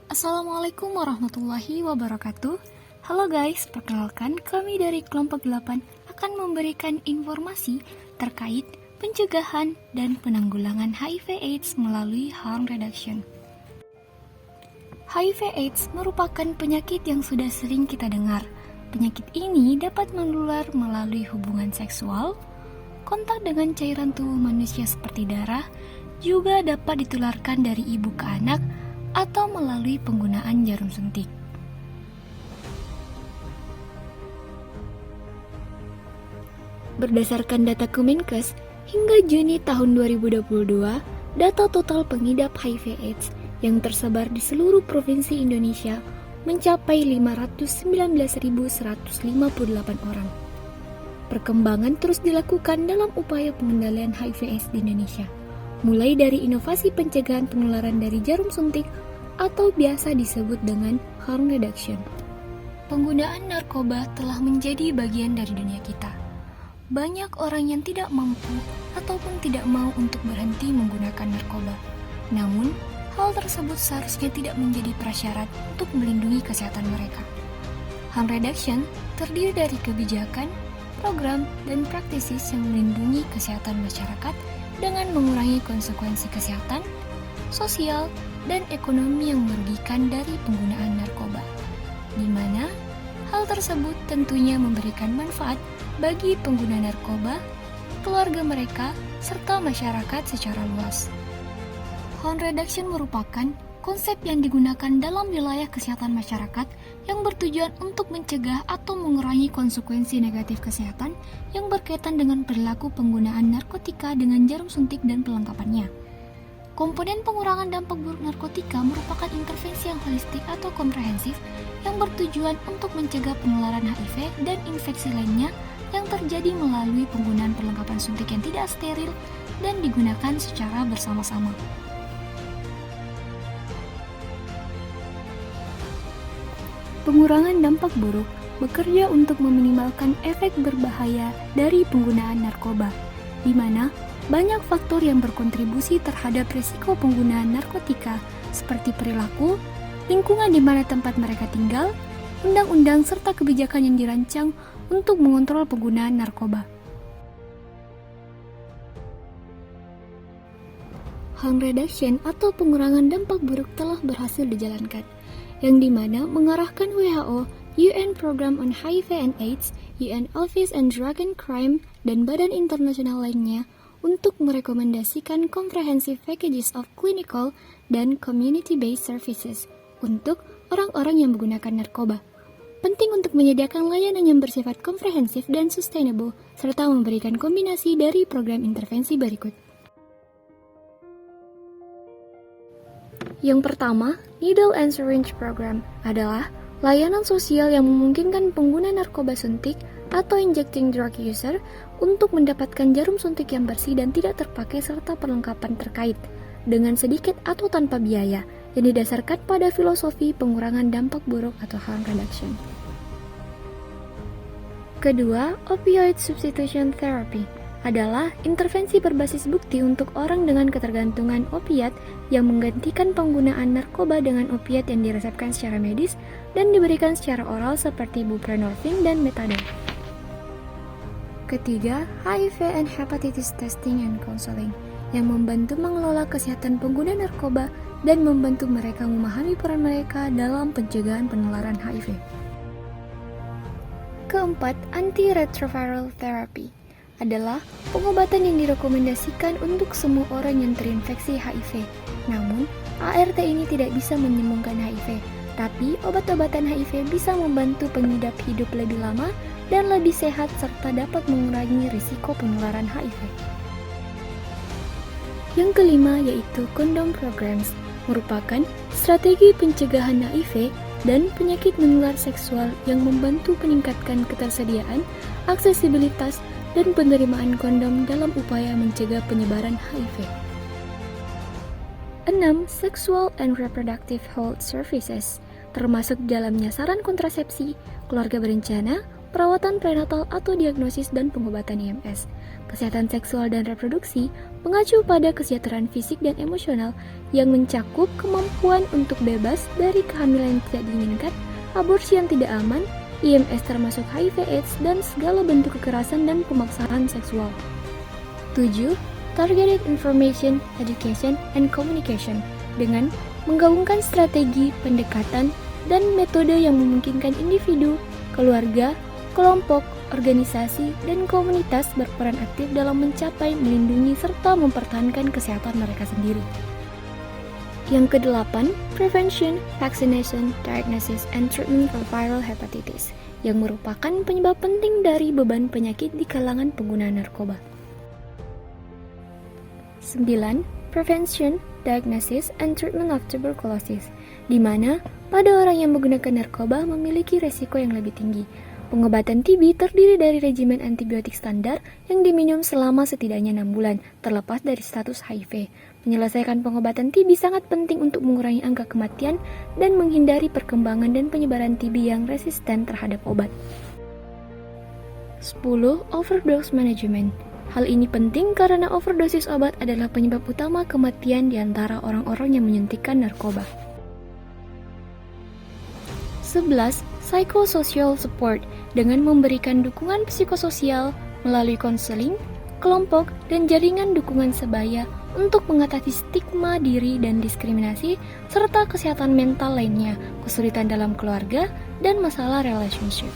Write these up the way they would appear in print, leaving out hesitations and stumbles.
Assalamualaikum warahmatullahi wabarakatuh. Halo guys, perkenalkan kami dari kelompok 8 akan memberikan informasi terkait pencegahan dan penanggulangan HIV/AIDS melalui harm reduction. HIV/AIDS merupakan penyakit yang sudah sering kita dengar. Penyakit ini dapat menular melalui hubungan seksual, kontak dengan cairan tubuh manusia seperti darah, juga dapat ditularkan dari ibu ke anak atau melalui penggunaan jarum suntik. Berdasarkan data Kemenkes, hingga Juni tahun 2022, data total pengidap HIV/AIDS yang tersebar di seluruh provinsi Indonesia mencapai 519.158 orang. Perkembangan terus dilakukan dalam upaya pengendalian HIV/AIDS di Indonesia, mulai dari inovasi pencegahan penularan dari jarum suntik atau biasa disebut dengan harm reduction. Penggunaan narkoba telah menjadi bagian dari dunia kita. Banyak orang yang tidak mampu ataupun tidak mau untuk berhenti menggunakan narkoba. Namun, hal tersebut seharusnya tidak menjadi prasyarat untuk melindungi kesehatan mereka. Harm reduction terdiri dari kebijakan, program, dan praktisi yang melindungi kesehatan masyarakat dengan mengurangi konsekuensi kesehatan, sosial, dan ekonomi yang merugikan dari penggunaan narkoba, di mana hal tersebut tentunya memberikan manfaat bagi pengguna narkoba, keluarga mereka, serta masyarakat secara luas. Harm reduction merupakan konsep yang digunakan dalam wilayah kesehatan masyarakat yang bertujuan untuk mencegah atau mengurangi konsekuensi negatif kesehatan yang berkaitan dengan perilaku penggunaan narkotika dengan jarum suntik dan pelengkapannya. Komponen pengurangan dampak buruk narkotika merupakan intervensi yang holistik atau komprehensif yang bertujuan untuk mencegah penularan HIV dan infeksi lainnya yang terjadi melalui penggunaan perlengkapan suntik yang tidak steril dan digunakan secara bersama-sama. Pengurangan dampak buruk bekerja untuk meminimalkan efek berbahaya dari penggunaan narkoba, di mana banyak faktor yang berkontribusi terhadap risiko penggunaan narkotika seperti perilaku, lingkungan di mana tempat mereka tinggal, undang-undang serta kebijakan yang dirancang untuk mengontrol penggunaan narkoba. Harm reduction atau pengurangan dampak buruk telah berhasil dijalankan, yang dimana mengarahkan WHO, UN Program on HIV and AIDS, UN Office on Drug and Crime, dan badan internasional lainnya untuk merekomendasikan comprehensive packages of clinical dan community-based services untuk orang-orang yang menggunakan narkoba. Penting untuk menyediakan layanan yang bersifat komprehensif dan sustainable, serta memberikan kombinasi dari program intervensi berikut. Yang pertama, Needle and Syringe Program adalah layanan sosial yang memungkinkan pengguna narkoba suntik atau injecting drug user untuk mendapatkan jarum suntik yang bersih dan tidak terpakai serta perlengkapan terkait dengan sedikit atau tanpa biaya yang didasarkan pada filosofi pengurangan dampak buruk atau harm reduction. Kedua, Opioid Substitution Therapy adalah intervensi berbasis bukti untuk orang dengan ketergantungan opiat yang menggantikan penggunaan narkoba dengan opiat yang diresepkan secara medis dan diberikan secara oral seperti buprenorphine dan metadon. Ketiga, HIV and Hepatitis Testing and Counseling yang membantu mengelola kesehatan pengguna narkoba dan membantu mereka memahami peran mereka dalam pencegahan penularan HIV. Keempat, Antiretroviral Therapy adalah pengobatan yang direkomendasikan untuk semua orang yang terinfeksi HIV. Namun, ART ini tidak bisa menyembuhkan HIV, tapi obat-obatan HIV bisa membantu pengidap hidup lebih lama dan lebih sehat serta dapat mengurangi risiko penularan HIV. Yang kelima yaitu Condom Programs, merupakan strategi pencegahan HIV dan penyakit menular seksual yang membantu meningkatkan ketersediaan, aksesibilitas, dan penerimaan kondom dalam upaya mencegah penyebaran HIV. 6. Sexual and Reproductive Health Services, termasuk dalamnya saran kontrasepsi, keluarga berencana, perawatan prenatal atau diagnosis dan pengobatan IMS, kesehatan seksual dan reproduksi, mengacu pada kesejahteraan fisik dan emosional yang mencakup kemampuan untuk bebas dari kehamilan yang tidak diinginkan, aborsi yang tidak aman, IMS termasuk HIV/AIDS, dan segala bentuk kekerasan dan pemaksaan seksual. 7. Targeted Information, Education, and Communication dengan menggabungkan strategi, pendekatan, dan metode yang memungkinkan individu, keluarga, kelompok, organisasi, dan komunitas berperan aktif dalam mencapai, melindungi, serta mempertahankan kesehatan mereka sendiri. Yang kedelapan, Prevention, Vaccination, Diagnosis, and Treatment for Viral Hepatitis, yang merupakan penyebab penting dari beban penyakit di kalangan pengguna narkoba. 9. Prevention, Diagnosis, and Treatment of Tuberculosis, di mana pada orang yang menggunakan narkoba memiliki resiko yang lebih tinggi. Pengobatan TB terdiri dari regimen antibiotik standar yang diminum selama setidaknya 6 bulan, terlepas dari status HIV. Menyelesaikan pengobatan TB sangat penting untuk mengurangi angka kematian dan menghindari perkembangan dan penyebaran TB yang resisten terhadap obat. 10. Overdose Management. Hal ini penting karena overdosis obat adalah penyebab utama kematian di antara orang-orang yang menyuntikkan narkoba. 11. Psychosocial Support dengan memberikan dukungan psikososial melalui konseling, kelompok, dan jaringan dukungan sebaya untuk mengatasi stigma diri dan diskriminasi, serta kesehatan mental lainnya, kesulitan dalam keluarga, dan masalah relationship.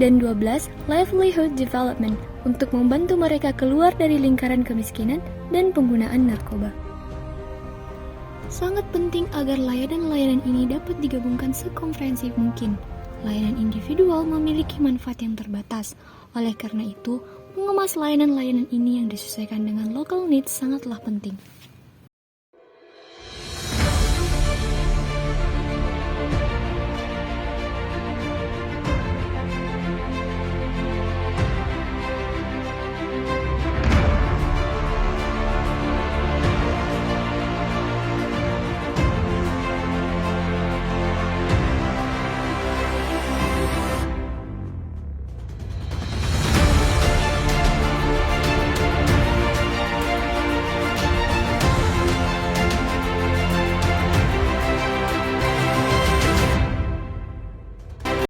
Dan 12. Livelihood Development untuk membantu mereka keluar dari lingkaran kemiskinan dan penggunaan narkoba. Sangat penting agar layanan-layanan ini dapat digabungkan sekomprehensif mungkin. Layanan individual memiliki manfaat yang terbatas. Oleh karena itu, mengemas layanan-layanan ini yang disesuaikan dengan local needs sangatlah penting.